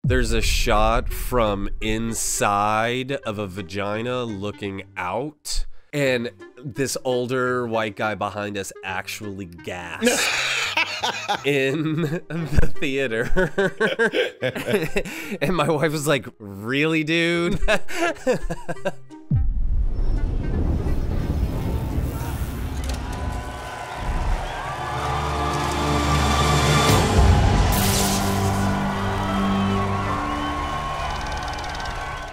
There's a shot from inside of a vagina looking out, and this older white guy behind us actually gasped in the theater. And my wife was like, "Really, dude?"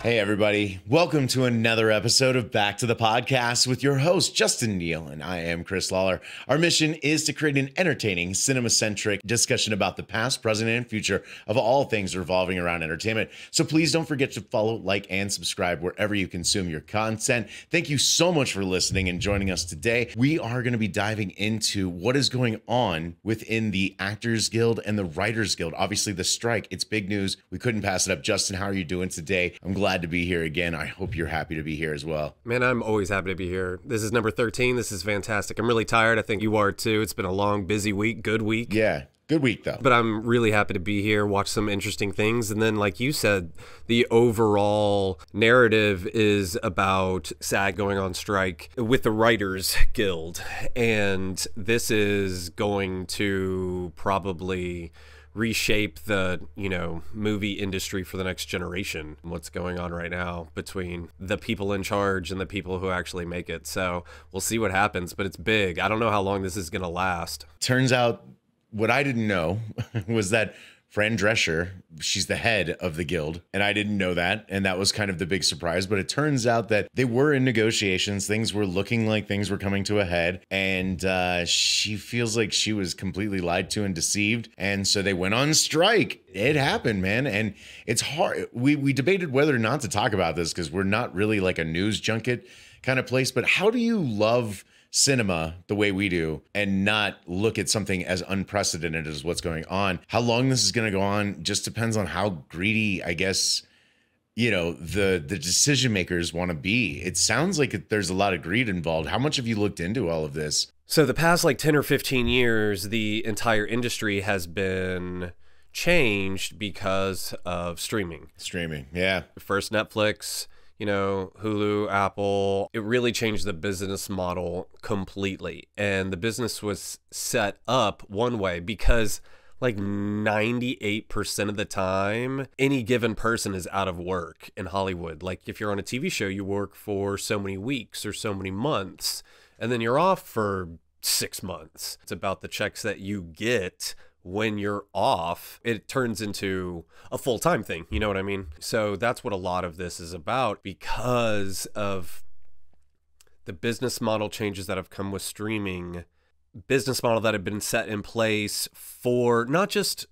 Hey everybody, welcome to another episode of Back to the Podcast with your host, Justin Neal, and I am Chris Lawler. Our mission is to create an entertaining, cinema-centric discussion about the past, present, and future of all things revolving around entertainment. So please don't forget to follow, like, and subscribe wherever you consume your content. Thank you so much for listening and joining us today. We are going to be diving into what is going on within the Actors Guild and the Writers Guild. Obviously, the strike, it's big news. We couldn't pass it up. Justin, how are you doing today? I'm glad to be here again. I hope you're happy to be here as well. Man, I'm always happy to be here. This is number 13. This is fantastic. I'm really tired. I think you are too. It's been a long, busy week. Good week. Yeah. Good week, though. But I'm really happy to be here, watch some interesting things. And then, like you said, the overall narrative is about SAG going on strike with the Writers Guild. And this is going to probably reshape the, movie industry for the next generation. What's going on right now between the people in charge and the people who actually make it. So we'll see what happens, but it's big. I don't know how long this is going to last. Turns out what I didn't know was that Fran Drescher, she's the head of the guild, and I didn't know that, and that was kind of the big surprise. But it turns out that they were in negotiations. Things were looking like things were coming to a head, and she feels like she was completely lied to and deceived, and so they went on strike. It happened, man, and it's hard. We debated whether or not to talk about this because we're not really like a news junket kind of place, but how do you love cinema the way we do and not look at something as unprecedented as what's going on? How long this is going to go on just depends on how greedy, I guess, the decision makers want to be. It sounds like there's a lot of greed involved. How much have you looked into all of this? So the past 10 or 15 years, the entire industry has been changed because of streaming. Yeah. First Netflix, Hulu, Apple. It really changed the business model completely. And the business was set up one way because 98% of the time, any given person is out of work in Hollywood. Like if you're on a TV show, you work for so many weeks or so many months, and then you're off for 6 months. It's about the checks that you get when you're off. It turns into a full-time thing. You know what I mean? So that's what a lot of this is about because of the business model changes that have come with streaming, business model that have been set in place for not just,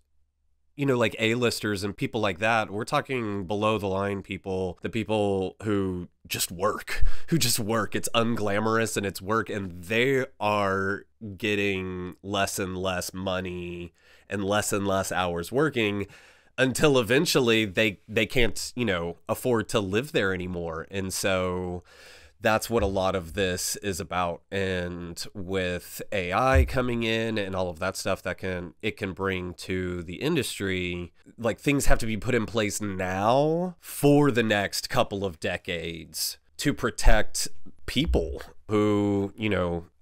A-listers and people like that. We're talking below the line people, the people who just work. It's unglamorous and it's work, and they are getting less and less money and less hours working until eventually they can't, afford to live there anymore. And so that's what a lot of this is about. And with AI coming in and all of that stuff that it can bring to the industry, things have to be put in place now for the next couple of decades to protect people who,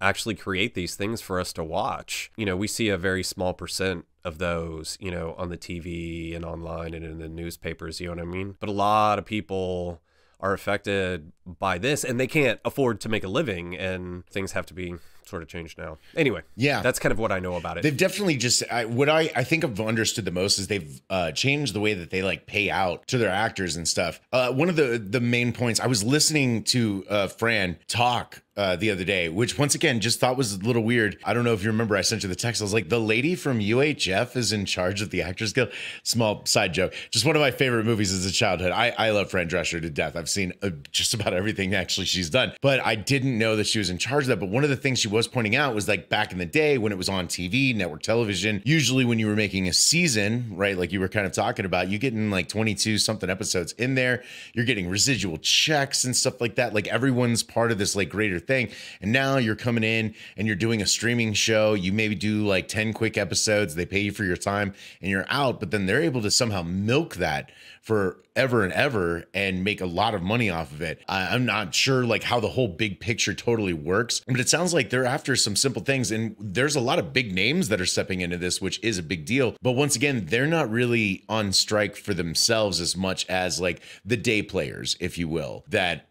actually create these things for us to watch. We see a very small percent of those, on the TV and online and in the newspapers, you know what I mean? But a lot of people are affected by this and they can't afford to make a living, and things have to be sort of changed now. Anyway, yeah, that's kind of what I know about it. They've definitely just, what I think I've understood the most is they've changed the way that they pay out to their actors and stuff. One of the main points, I was listening to Fran talk the other day, which once again just thought was a little weird. I don't know if you remember, I sent you the text. I was like, the lady from UHF is in charge of the Actors Guild. Small side joke. Just one of my favorite movies as a childhood. I love Fran Drescher to death. I've seen just about everything actually she's done, but I didn't know that she was in charge of that. But one of the things she was pointing out was like back in the day when it was on TV, network television, usually when you were making a season, right, like you were kind of talking about, you getting like 22 something episodes in there, you're getting residual checks and stuff like that. Like everyone's part of this like greater thing. And now you're coming in and you're doing a streaming show. You maybe do like 10 quick episodes. They pay you for your time and you're out, but then they're able to somehow milk that for ever and ever and make a lot of money off of it. I'm not sure like how the whole big picture totally works, but it sounds like they're after some simple things. And there's a lot of big names that are stepping into this, which is a big deal. But once again, they're not really on strike for themselves as much as like the day players, if you will, that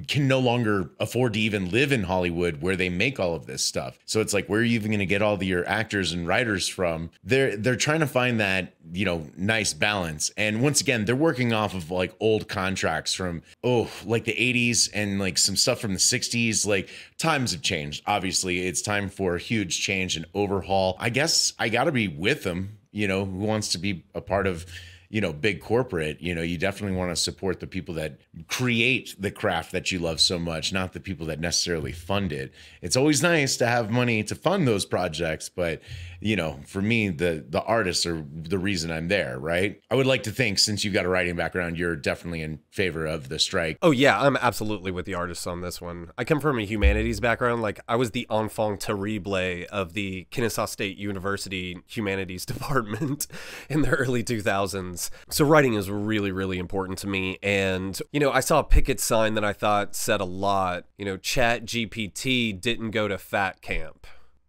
can no longer afford to even live in Hollywood where they make all of this stuff. So it's like, where are you even going to get all your actors and writers from? They're trying to find that, you know, nice balance. And once again, they're working off of like old contracts from, like the 80s and like some stuff from the 60s. Like times have changed. Obviously, it's time for a huge change and overhaul. I guess I got to be with them, you know, who wants to be a part of, you know, big corporate. You know, you definitely want to support the people that create the craft that you love so much, not the people that necessarily fund it. It's always nice to have money to fund those projects, but you know, for me, the artists are the reason I'm there, right? I would like to think, since you've got a writing background, you're definitely in favor of the strike. Oh yeah, I'm absolutely with the artists on this one. I come from a humanities background. Like I was the enfant terrible of the Kennesaw State University humanities department in the early 2000s. So writing is really, really important to me. And, you know, I saw a picket sign that I thought said a lot. You know, Chat GPT didn't go to fat camp.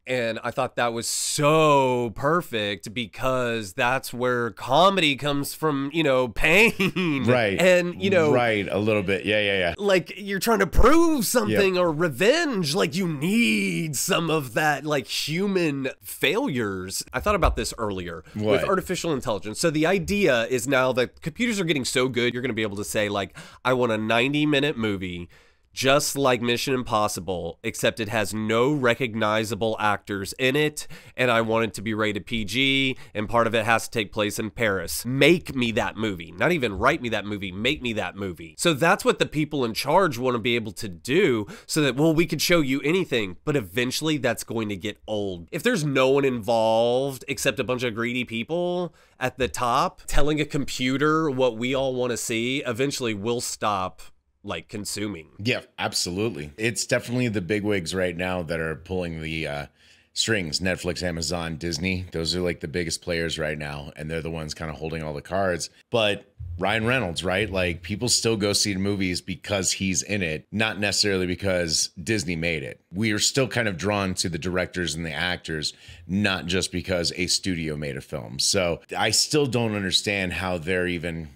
And I thought that was so perfect because that's where comedy comes from, you know, pain. Right. And, you know. Right. A little bit. Yeah. Like you're trying to prove something or revenge. Like you need some of that, like human failures. I thought about this earlier with artificial intelligence. So the idea is now that computers are getting so good, you're going to be able to say, like, I want a 90-minute movie just like Mission Impossible, except it has no recognizable actors in it, and I want it to be rated PG, and part of it has to take place in Paris. Make me that movie. Not even write me that movie, make me that movie. So that's what the people in charge want to be able to do, so that, well, we could show you anything, but eventually that's going to get old. If there's no one involved except a bunch of greedy people at the top telling a computer what we all want to see, eventually we'll stop like consuming. Yeah, absolutely. It's definitely the bigwigs right now that are pulling the strings. Netflix, Amazon, Disney, those are like the biggest players right now, and they're the ones kind of holding all the cards. But Ryan Reynolds, right? Like people still go see the movies because he's in it, not necessarily because Disney made it. We are still kind of drawn to the directors and the actors, not just because a studio made a film. So I still don't understand how they're even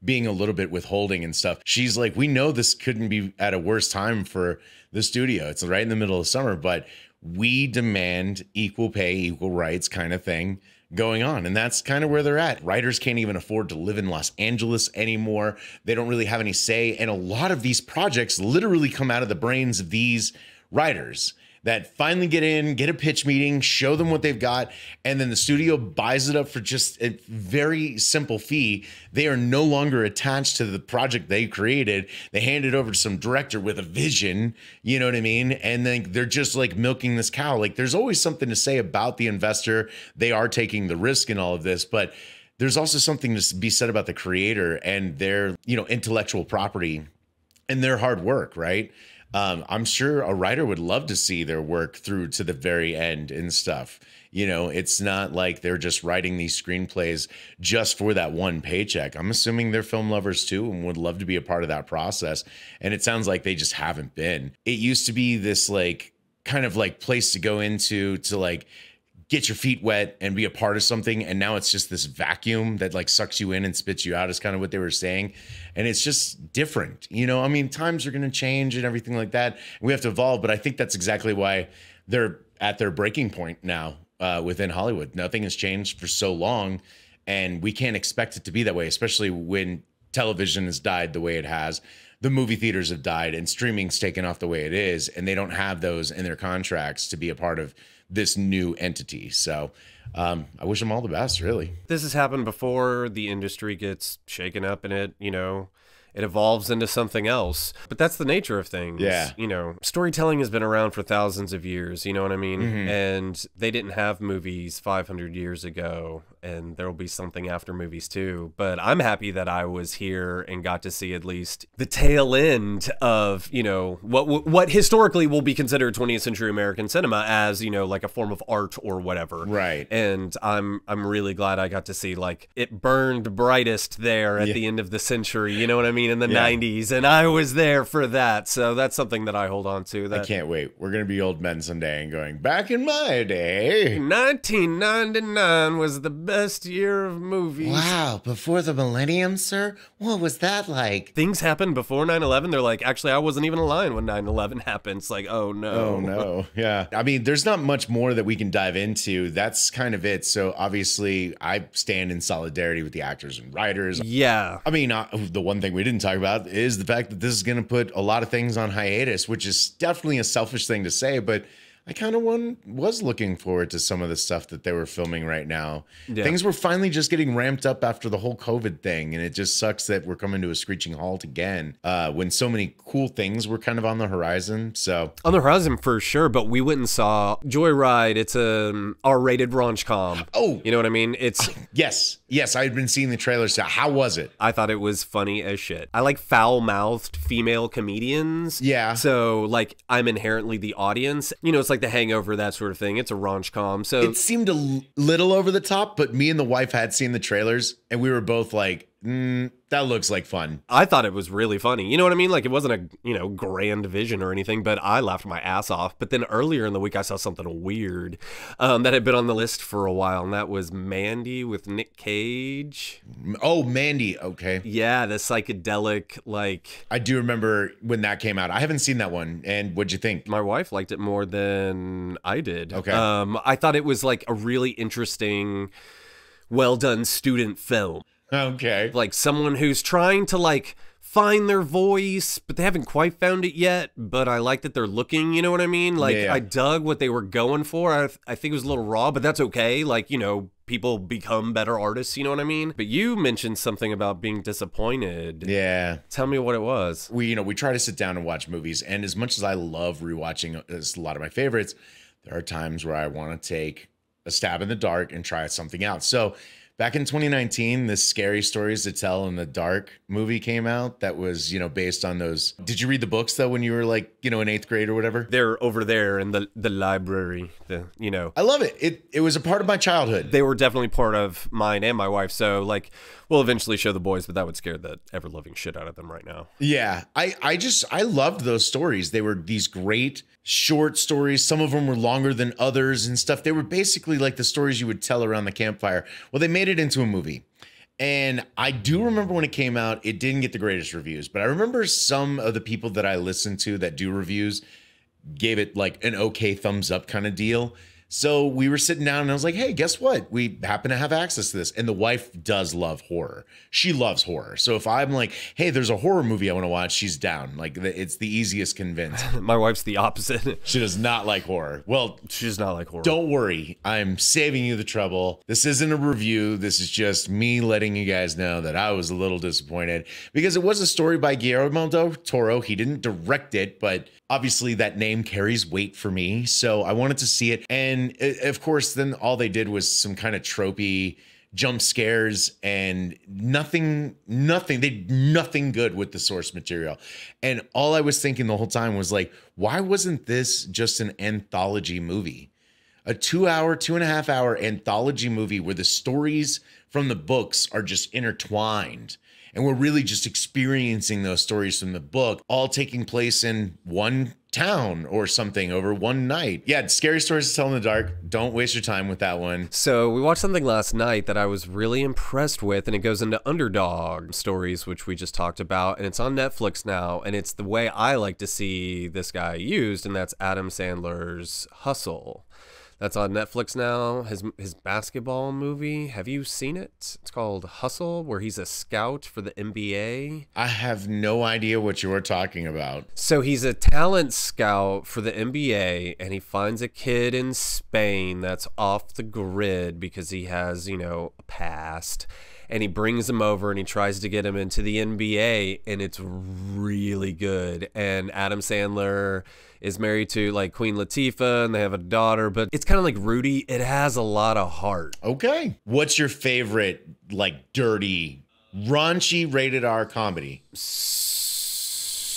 being a little bit withholding and stuff. She's like, we know this couldn't be at a worse time for the studio. It's right in the middle of summer, but we demand equal pay, equal rights kind of thing going on. And that's kind of where they're at. Writers can't even afford to live in Los Angeles anymore. They don't really have any say. And a lot of these projects literally come out of the brains of these writers that finally get in, get a pitch meeting, show them what they've got, and then the studio buys it up for just a very simple fee. They are no longer attached to the project they created. They hand it over to some director with a vision, you know what I mean? And then they're just like milking this cow. Like there's always something to say about the investor. They are taking the risk in all of this, but there's also something to be said about the creator and their, you know, intellectual property and their hard work, right? I'm sure a writer would love to see their work through to the very end and stuff. You know, it's not like they're just writing these screenplays just for that one paycheck. I'm assuming they're film lovers too and would love to be a part of that process. And it sounds like they just haven't been. It used to be this like kind of like place to go into to like get your feet wet and be a part of something. And now it's just this vacuum that like sucks you in and spits you out is kind of what they were saying. And it's just different. You know, I mean, times are going to change and everything like that. We have to evolve. But I think that's exactly why they're at their breaking point now within Hollywood. Nothing has changed for so long. And we can't expect it to be that way, especially when television has died the way it has. The movie theaters have died and streaming's taken off the way it is. And they don't have those in their contracts to be a part of this new entity. So I wish them all the best, really. This has happened before. The industry gets shaken up in it, you know. it evolves into something else. But that's the nature of things. Yeah. You know, storytelling has been around for thousands of years, you know what I mean? And they didn't have movies 500 years ago, and there will be something after movies too. But I'm happy that I was here and got to see at least the tail end of, you know, what historically will be considered 20th century American cinema as, you know, like a form of art or whatever. Right. And I'm really glad I got to see, like, it burned brightest there at the end of the century, you know what I mean, in the 90s, and I was there for that. So that's something that I hold on to. That I can't wait. We're going to be old men someday and going, back in my day, 1999 was the best year of movies. Wow, before the millennium, sir? What was that like? Things happened before 9/11. They're like, actually, I wasn't even alive when 9/11 happened. It's like, oh no. Oh no. Yeah. I mean, there's not much more that we can dive into. That's kind of it. So obviously, I stand in solidarity with the actors and writers. Yeah. I mean, the one thing we didn't talk about is the fact that this is going to put a lot of things on hiatus, which is definitely a selfish thing to say, but I kind of was looking forward to some of the stuff that they were filming right now. Yeah. Things were finally just getting ramped up after the whole COVID thing, and it just sucks that we're coming to a screeching halt again when so many cool things were kind of on the horizon. So on the horizon for sure, but we went and saw Joyride. It's a R-rated rom-com. Oh, you know what I mean? It's yes. I had been seeing the trailers. How was it? I thought it was funny as shit. I like foul-mouthed female comedians. Yeah. So like I'm inherently the audience. You know, it's like The Hangover, that sort of thing. It's a rom-com. So it seemed a little over the top, but me and the wife had seen the trailers, and we were both like, that looks like fun. I thought it was really funny. You know what I mean? Like, it wasn't a, you know, grand vision or anything, but I laughed my ass off. But then earlier in the week, I saw something weird that had been on the list for a while, and that was Mandy with Nick Cage. Oh, Mandy. Okay. Yeah, the psychedelic, like... I do remember when that came out. I haven't seen that one. And what'd you think? My wife liked it more than I did. Okay. I thought it was, like, a really interesting, well-done student film. Okay. Like someone who's trying to like find their voice, but they haven't quite found it yet. But I like that they're looking, you know what I mean? Like I dug what they were going for. I think it was a little raw, but that's okay. Like, you know, people become better artists, you know what I mean? But you mentioned something about being disappointed. Yeah. Tell me what it was. We try to sit down and watch movies. And as much as I love rewatching a lot of my favorites, there are times where I want to take a stab in the dark and try something out. So back in 2019, this Scary Stories to Tell in the Dark movie came out that was, you know, based on those. Did you read the books, though, when you were like, you know, in 8th grade or whatever? They're over there in the library, you know. I love it. It was a part of my childhood. They were definitely part of mine and my wife. So, like, we'll eventually show the boys, but that would scare the ever-loving shit out of them right now. Yeah. I loved those stories. They were these great short stories. Some of them were longer than others and stuff. They were basically like the stories you would tell around the campfire. Well, they made it into a movie. And I do remember when it came out, it didn't get the greatest reviews, but I remember some of the people that I listened to that do reviews gave it like an okay thumbs up kind of deal. So we were sitting down and I was like, hey, guess what? We happen to have access to this. And the wife does love horror. She loves horror. So if I'm like, hey, there's a horror movie I want to watch, she's down. Like it's the easiest convince. My wife's the opposite. She does not like horror. Well, she does not like horror. Don't worry. I'm saving you the trouble. This isn't a review. This is just me letting you guys know that I was a little disappointed because it was a story by Guillermo del Toro. He didn't direct it, but obviously that name carries weight for me. So I wanted to see it. And of course, then all they did was some kind of tropey jump scares and nothing they did nothing good with the source material. And all I was thinking the whole time was like, why wasn't this just an anthology movie? A 2.5 hour anthology movie where the stories from the books are just intertwined. And we're really just experiencing those stories from the book, all taking place in one town or something over one night. Yeah, Scary Stories to Tell in the Dark. Don't waste your time with that one. So we watched something last night that I was really impressed with, and it goes into underdog stories, which we just talked about, and it's on Netflix now, and it's the way I like to see this guy used, and that's Adam Sandler's Hustle. That's on Netflix now, his basketball movie. Have you seen it? It's called Hustle, where he's a scout for the NBA. I have no idea what you're talking about. So he's a talent scout for the NBA, and he finds a kid in Spain that's off the grid because he has, you know, a past. and he brings him over and he tries to get him into the NBA, and it's really good. And Adam Sandler is married to like Queen Latifah, and they have a daughter, but it's kind of like Rudy. It has a lot of heart. Okay. What's your favorite, like, dirty, raunchy rated R comedy?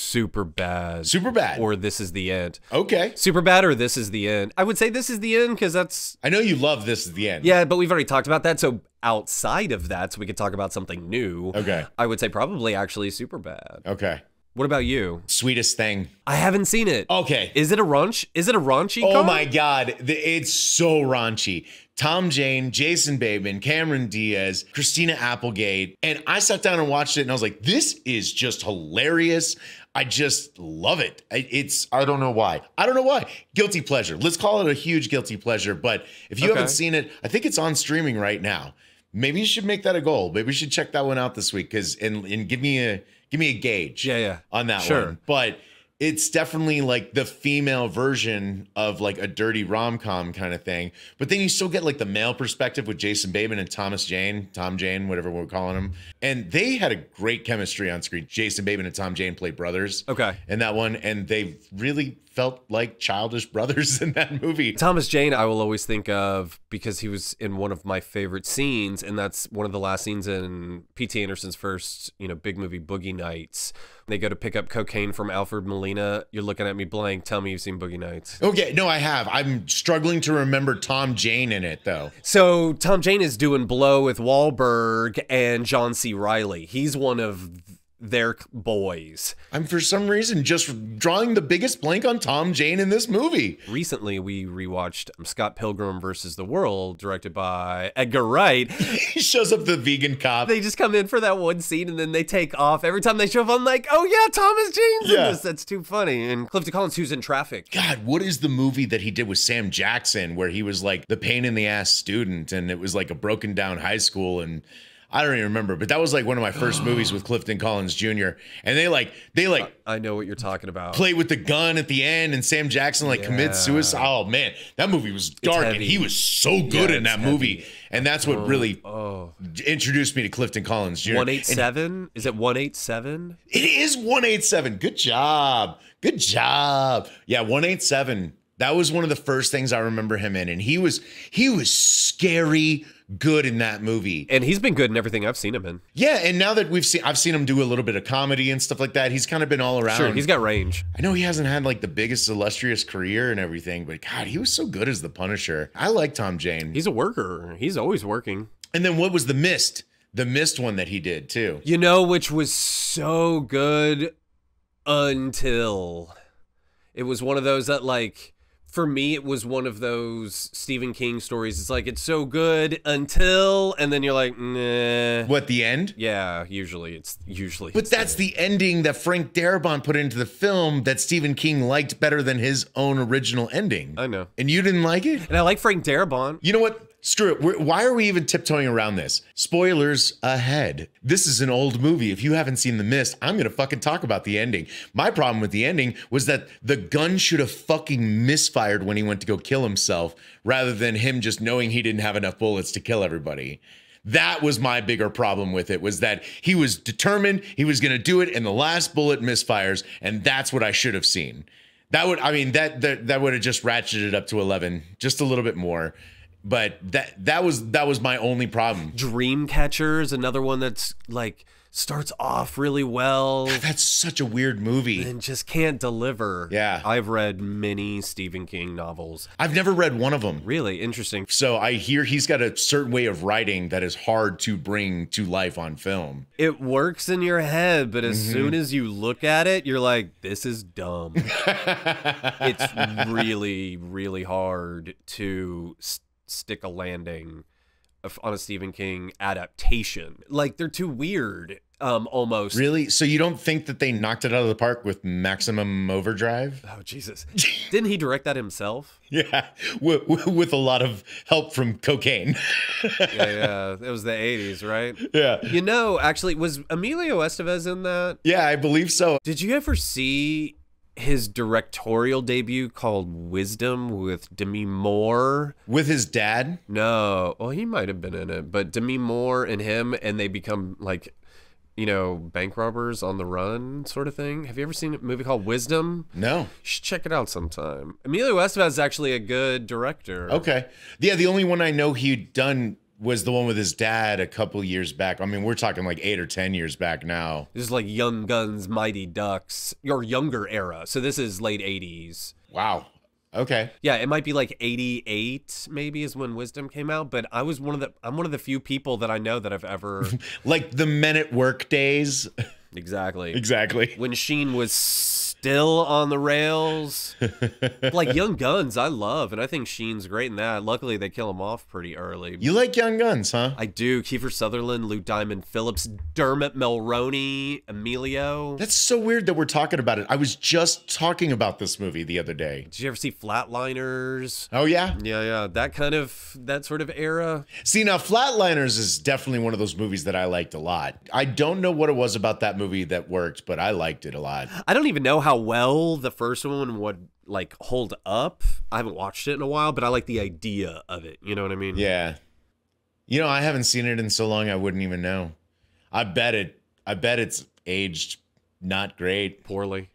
Super bad. Super bad. Or This Is the End. Okay. Super bad or This Is the End. I would say This Is the End because that's... I know you love This Is the End. Yeah, but we've already talked about that. So outside of that, so we could talk about something new. Okay. I would say probably actually Super bad. Okay. What about you? Sweetest Thing. I haven't seen it. Okay. Is it a raunch? Is it a raunchy? Oh con? my God. It's so raunchy. Tom Jane, Jason Bateman, Cameron Diaz, Christina Applegate. And I sat down and watched it and I was like, this is just hilarious. I just love it. I don't know why. I don't know why. Guilty pleasure. Let's call it a huge guilty pleasure. But if you haven't seen it, I think it's on streaming right now. Maybe you should make that a goal. Maybe you should check that one out this week and give me a gauge on that one. But it's definitely like the female version of like a dirty rom-com kind of thing. But then you still get like the male perspective with Jason Bateman and Tom Jane, whatever we're calling him. And they had a great chemistry on screen. Jason Bateman and Tom Jane played brothers. Okay. In that one. And they really felt like childish brothers in that movie. Thomas Jane, I will always think of because he was in one of my favorite scenes, and that's one of the last scenes in P.T. Anderson's first, big movie, Boogie Nights. They go to pick up cocaine from Alfred Molina. You're looking at me blank. Tell me you've seen Boogie Nights. Okay, no, I have. I'm struggling to remember Tom Jane in it, though. So Tom Jane is doing blow with Wahlberg and John C. Reilly. He's one of their boys. I'm for some reason just drawing the biggest blank on Tom Jane in this movie. Recently, we rewatched Scott Pilgrim versus the World, directed by Edgar Wright. He shows up the vegan cop. They just come in for that one scene and then they take off. Every time they show up, I'm like, oh yeah, Thomas Jane's in this. That's too funny. And Clifton Collins, who's in Traffic. God, what is the movie that he did with Sam Jackson where he was like the pain in the ass student and it was like a broken down high school, and I don't even remember, but that was like one of my first movies with Clifton Collins Jr. And they I know what you're talking about. Play with the gun at the end, and Sam Jackson commits suicide. Oh man, that movie was dark, and he was so good in that movie. And that's what really introduced me to Clifton Collins Jr. 187? Is it 187? It is 187. Good job. Good job. Yeah, 187. That was one of the first things I remember him in, and he was scary good in that movie. And he's been good in everything I've seen him in. Yeah, and now that I've seen him do a little bit of comedy and stuff like that, he's kind of been all around. Sure, he's got range. I know he hasn't had like the biggest illustrious career and everything, but God, he was so good as the Punisher. I like Tom Jane. He's a worker. He's always working. And then what was The Mist? The Mist one that he did too. Which was so good until it was one of those that for me, it was one of those Stephen King stories. It's like, it's so good until, and then you're like, nah. What, the end? Yeah, usually. But that's the ending that Frank Darabont put into the film that Stephen King liked better than his own original ending. I know. And you didn't like it? And I like Frank Darabont. You know what? Screw it. Why are we even tiptoeing around this? Spoilers ahead. This is an old movie. If you haven't seen The Mist, I'm going to fucking talk about the ending. My problem with the ending was that the gun should have fucking misfired when he went to go kill himself, rather than him just knowing he didn't have enough bullets to kill everybody. That was my bigger problem with it, was that he was determined, he was going to do it, and the last bullet misfires, and that's what I should have seen. That would have just ratcheted it up to 11, just a little bit more. But that was my only problem. Dreamcatcher's another one that's starts off really well. That's such a weird movie. And just can't deliver. Yeah. I've read many Stephen King novels. I've never read one of them. Really interesting. So I hear he's got a certain way of writing that is hard to bring to life on film. It works in your head, but as soon as you look at it, you're like, this is dumb. It's really, really hard to stick a landing on a Stephen King adaptation. They're too weird, almost. Really? So you don't think that they knocked it out of the park with Maximum Overdrive? Oh, Jesus. Didn't he direct that himself? Yeah, with a lot of help from cocaine. Yeah. It was the 80s, right? Yeah. Actually, was Emilio Estevez in that? Yeah, I believe so. Did you ever see his directorial debut called Wisdom with Demi Moore. With his dad? No. Well, he might have been in it, but Demi Moore and him, and they become like, you know, bank robbers on the run sort of thing. Have you ever seen a movie called Wisdom? No. You should check it out sometime. Emilio Estevez is actually a good director. Okay. Yeah, the only one I know he'd done was the one with his dad a couple years back. I mean, we're talking like 8 or 10 years back now. This is like Young Guns, Mighty Ducks, your younger era. So this is late 80s. Wow. Okay. Yeah, it might be like 88 maybe is when Wisdom came out, but I'm one of the few people that I know that I've ever Like the Men at Work days. Exactly. Exactly. When Sheen was still on the rails. Like Young Guns, I love, and I think Sheen's great in that. Luckily, they kill him off pretty early. You like Young Guns, huh? I do. Kiefer Sutherland, Lou Diamond Phillips, Dermot Mulroney, Emilio. That's so weird that we're talking about it. I was just talking about this movie the other day. Did you ever see Flatliners? Oh, yeah? Yeah. That sort of era. See, now Flatliners is definitely one of those movies that I liked a lot. I don't know what it was about that movie that worked, but I liked it a lot. I don't even know how well the first one would like hold up. I haven't watched it in a while, but I like the idea of it. You know what I mean? Yeah. You know, I haven't seen it in so long I wouldn't even know. I bet it's aged not great. Poorly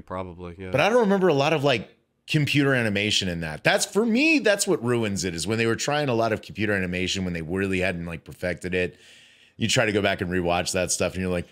probably. Yeah. But I don't remember a lot of like computer animation in that. That's for me, that's what ruins it, is when they were trying a lot of computer animation when they really hadn't like perfected it. You try to go back and rewatch that stuff and you're like,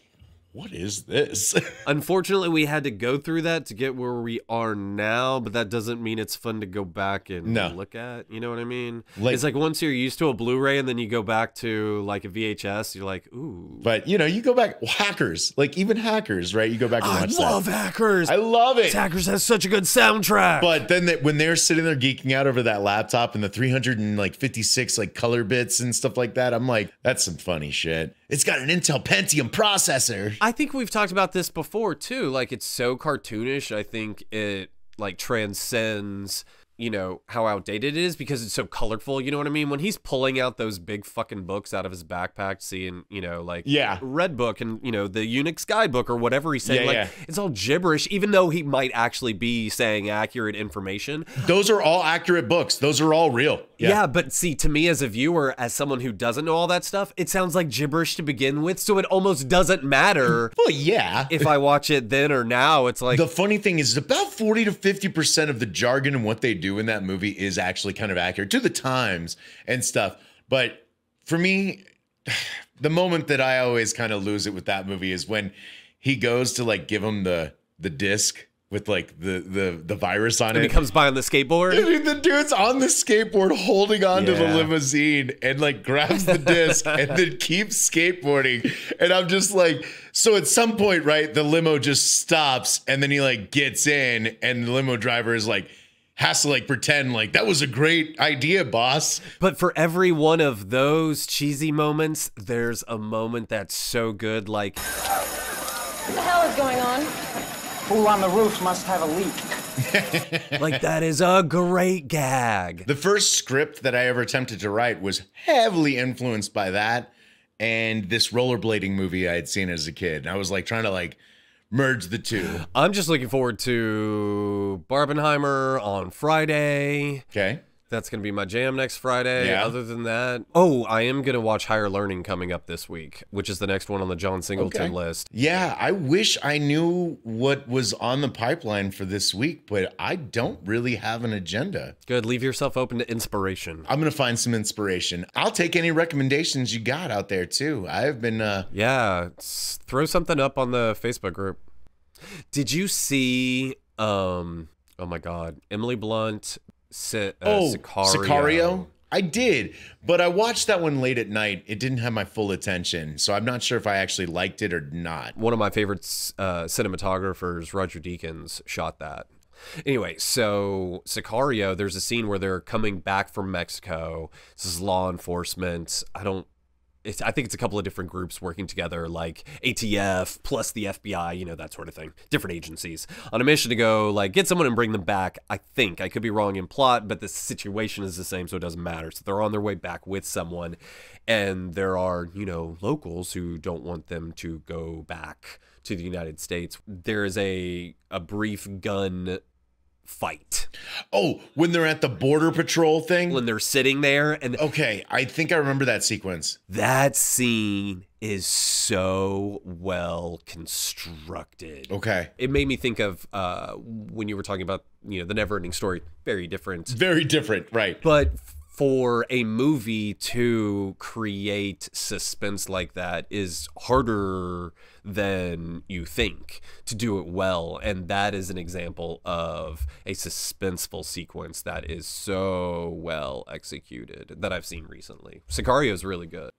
what is this? Unfortunately, we had to go through that to get where we are now, but that doesn't mean it's fun to go back and look at. You know what I mean? It's like once you're used to a Blu-ray and then you go back to like a VHS, you're like, ooh. But, you know, you go back, Hackers, like even Hackers, right? You go back and watch that. I love Hackers. I love it. Hackers has such a good soundtrack. But then when they're sitting there geeking out over that laptop and the 356 like color bits and stuff like that, I'm like, that's some funny shit. It's got an Intel Pentium processor. I think we've talked about this before too. Like, it's so cartoonish. I think it like transcends, you know, how outdated it is because it's so colorful. You know what I mean? When he's pulling out those big fucking books out of his backpack, seeing, you know, like Red Book and, you know, the Unix Guidebook or whatever he's saying, it's all gibberish, even though he might actually be saying accurate information. Those are all accurate books. Those are all real. Yeah, but see, to me as a viewer, as someone who doesn't know all that stuff, it sounds like gibberish to begin with, so it almost doesn't matter. Well, yeah. If I watch it then or now, it's like... The funny thing is about 40 to 50% of the jargon and what they do in that movie is actually kind of accurate to the times and stuff. But for me, the moment that I always kind of lose it with that movie is when he goes to like give him the disc with like the virus on it. And he comes by on the skateboard. And the dude's on the skateboard holding on to the limousine and like grabs the disc and then keeps skateboarding. And I'm just like, so at some point, right, the limo just stops and then he like gets in and the limo driver is like, has to like pretend like that was a great idea, boss. But for every one of those cheesy moments, there's a moment that's so good, like... What the hell is going on? Who on the roof must have a leak? Like, that is a great gag. The first script that I ever attempted to write was heavily influenced by that and this rollerblading movie I had seen as a kid. And I was like trying to like merge the two. I'm just looking forward to Barbenheimer on Friday. Okay. That's going to be my jam next Friday. Yeah. Other than that, I am going to watch Higher Learning coming up this week, which is the next one on the John Singleton list. Yeah, I wish I knew what was on the pipeline for this week, but I don't really have an agenda. Good. Leave yourself open to inspiration. I'm going to find some inspiration. I'll take any recommendations you got out there, too. I've been... throw something up on the Facebook group. Did you see... oh, my God. Emily Blunt... Sicario? I did, but I watched that one late at night. It didn't have my full attention, so I'm not sure if I actually liked it or not. One of my favorite cinematographers, Roger Deakins, shot that. Anyway, so Sicario, there's a scene where they're coming back from Mexico. This is law enforcement. I don't I think it's a couple of different groups working together, like ATF plus the FBI, you know, that sort of thing. Different agencies on a mission to go, like, get someone and bring them back. I think. I could be wrong in plot, but the situation is the same, so it doesn't matter. So they're on their way back with someone, and there are, you know, locals who don't want them to go back to the United States. There is a brief gun fight. Oh, when they're at the border patrol thing? When they're sitting there. And okay, I think I remember that sequence. That scene is so well constructed. Okay. It made me think of when you were talking about, you know, the Neverending Story. Very different. Very different, right. But for a movie to create suspense like that is harder than you think to do it well. And that is an example of a suspenseful sequence that is so well executed that I've seen recently. Sicario is really good.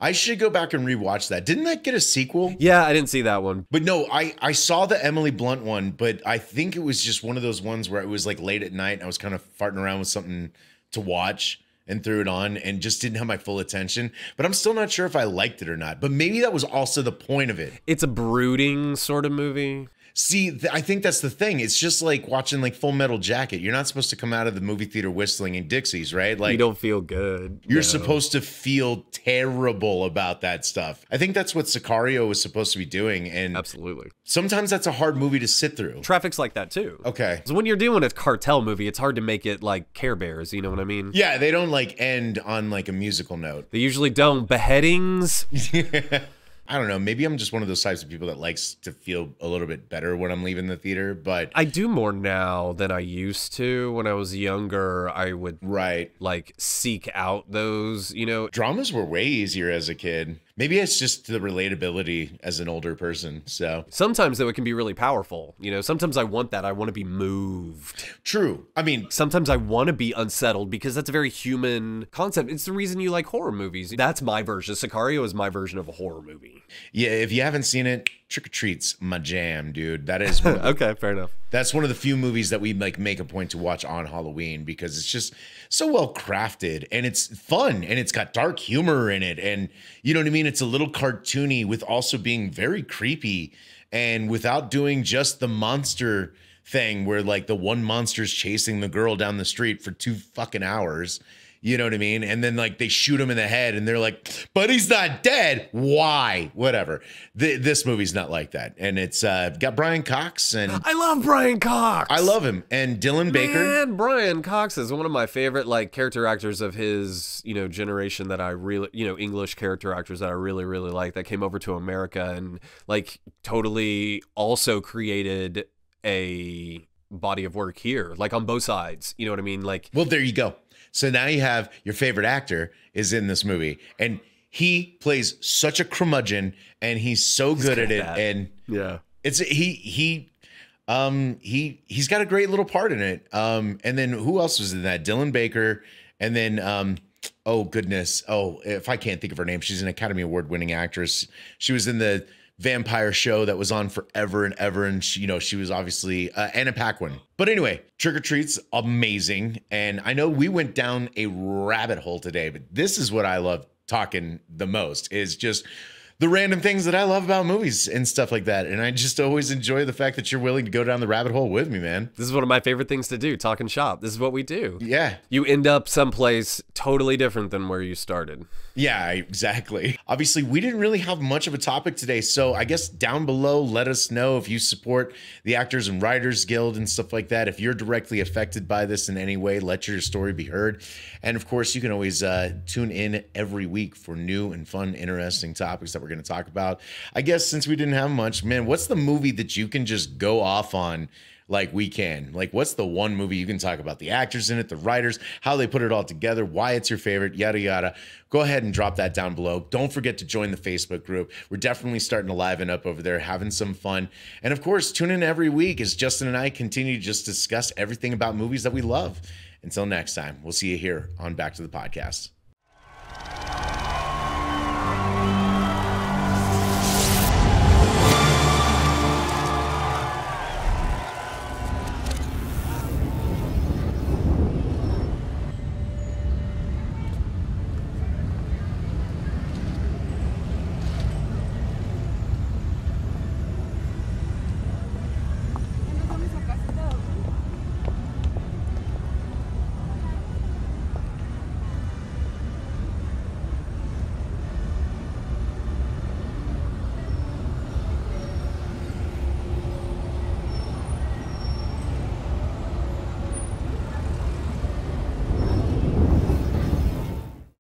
I should go back and rewatch that. Didn't that get a sequel? Yeah, I didn't see that one. But no, I saw the Emily Blunt one, but I think it was just one of those ones where it was like late at night and I was kind of farting around with something to watch and threw it on and just didn't have my full attention. But I'm still not sure if I liked it or not. But maybe that was also the point of it. It's a brooding sort of movie. See, I think that's the thing. It's just like watching like Full Metal Jacket. You're not supposed to come out of the movie theater whistling in Dixies, right? Like, you don't feel good. You're supposed to feel terrible about that stuff. I think that's what Sicario was supposed to be doing. And absolutely. Sometimes that's a hard movie to sit through. Traffic's like that too. Okay. So when you're doing a cartel movie, it's hard to make it like Care Bears. You know what I mean? Yeah, they don't like end on like a musical note. They usually don't. Beheadings. I don't know. Maybe I'm just one of those types of people that likes to feel a little bit better when I'm leaving the theater, but I do more now than I used to. When I was younger, I would like seek out those, you know. Dramas were way easier as a kid. Maybe it's just the relatability as an older person. So sometimes though it can be really powerful. You know, sometimes I want that. I want to be moved. True. I mean, sometimes I want to be unsettled because that's a very human concept. It's the reason you like horror movies. That's my version. Sicario is my version of a horror movie. Yeah, if you haven't seen it, Trick or Treat's my jam, dude. That is okay, fair enough. That's one of the few movies that we like make a point to watch on Halloween because it's just so well crafted and it's fun and it's got dark humor in it and you know what I mean? It's a little cartoony with also being very creepy and without doing just the monster thing where like the one monster's chasing the girl down the street for 2 fucking hours. You know what I mean? And then like they shoot him in the head and they're like, but he's not dead. Why? Whatever. This movie's not like that. And it's got Brian Cox and I love Brian Cox. I love him. And Dylan Baker. Man, Brian Cox is one of my favorite like character actors of his, you know, generation that I really, you know, English character actors that I really, really like that came over to America and like totally also created a body of work here, like on both sides. You know what I mean? Like, well, there you go. So now you have your favorite actor is in this movie and he plays such a curmudgeon and he's so good at it. And yeah, it's he's got a great little part in it. And then who else was in that? Dylan Baker. And then, oh goodness. Oh, if I can't think of her name, she's an Academy Award winning actress. She was in the vampire show that was on forever and ever. And she, you know, she was obviously Anna Paquin. But anyway, Trick or Treat's amazing. And I know we went down a rabbit hole today, but this is what I love talking the most is just the random things that I love about movies and stuff like that. And I just always enjoy the fact that you're willing to go down the rabbit hole with me, man. This is one of my favorite things to do, talking shop. This is what we do. Yeah. You end up someplace totally different than where you started. Yeah, exactly. Obviously, we didn't really have much of a topic today. So I guess down below, let us know if you support the Actors and Writers Guild and stuff like that. If you're directly affected by this in any way, let your story be heard. And of course, you can always tune in every week for new and fun, interesting topics that we're going to talk about. I guess since we didn't have much, man, what's the movie that you can just go off on like we can? Like, what's the one movie you can talk about? The actors in it, the writers, how they put it all together, why it's your favorite, yada, yada. Go ahead and drop that down below. Don't forget to join the Facebook group. We're definitely starting to liven up over there, having some fun. And of course, tune in every week as Justin and I continue to just discuss everything about movies that we love. Until next time, we'll see you here on Back to the Podcast.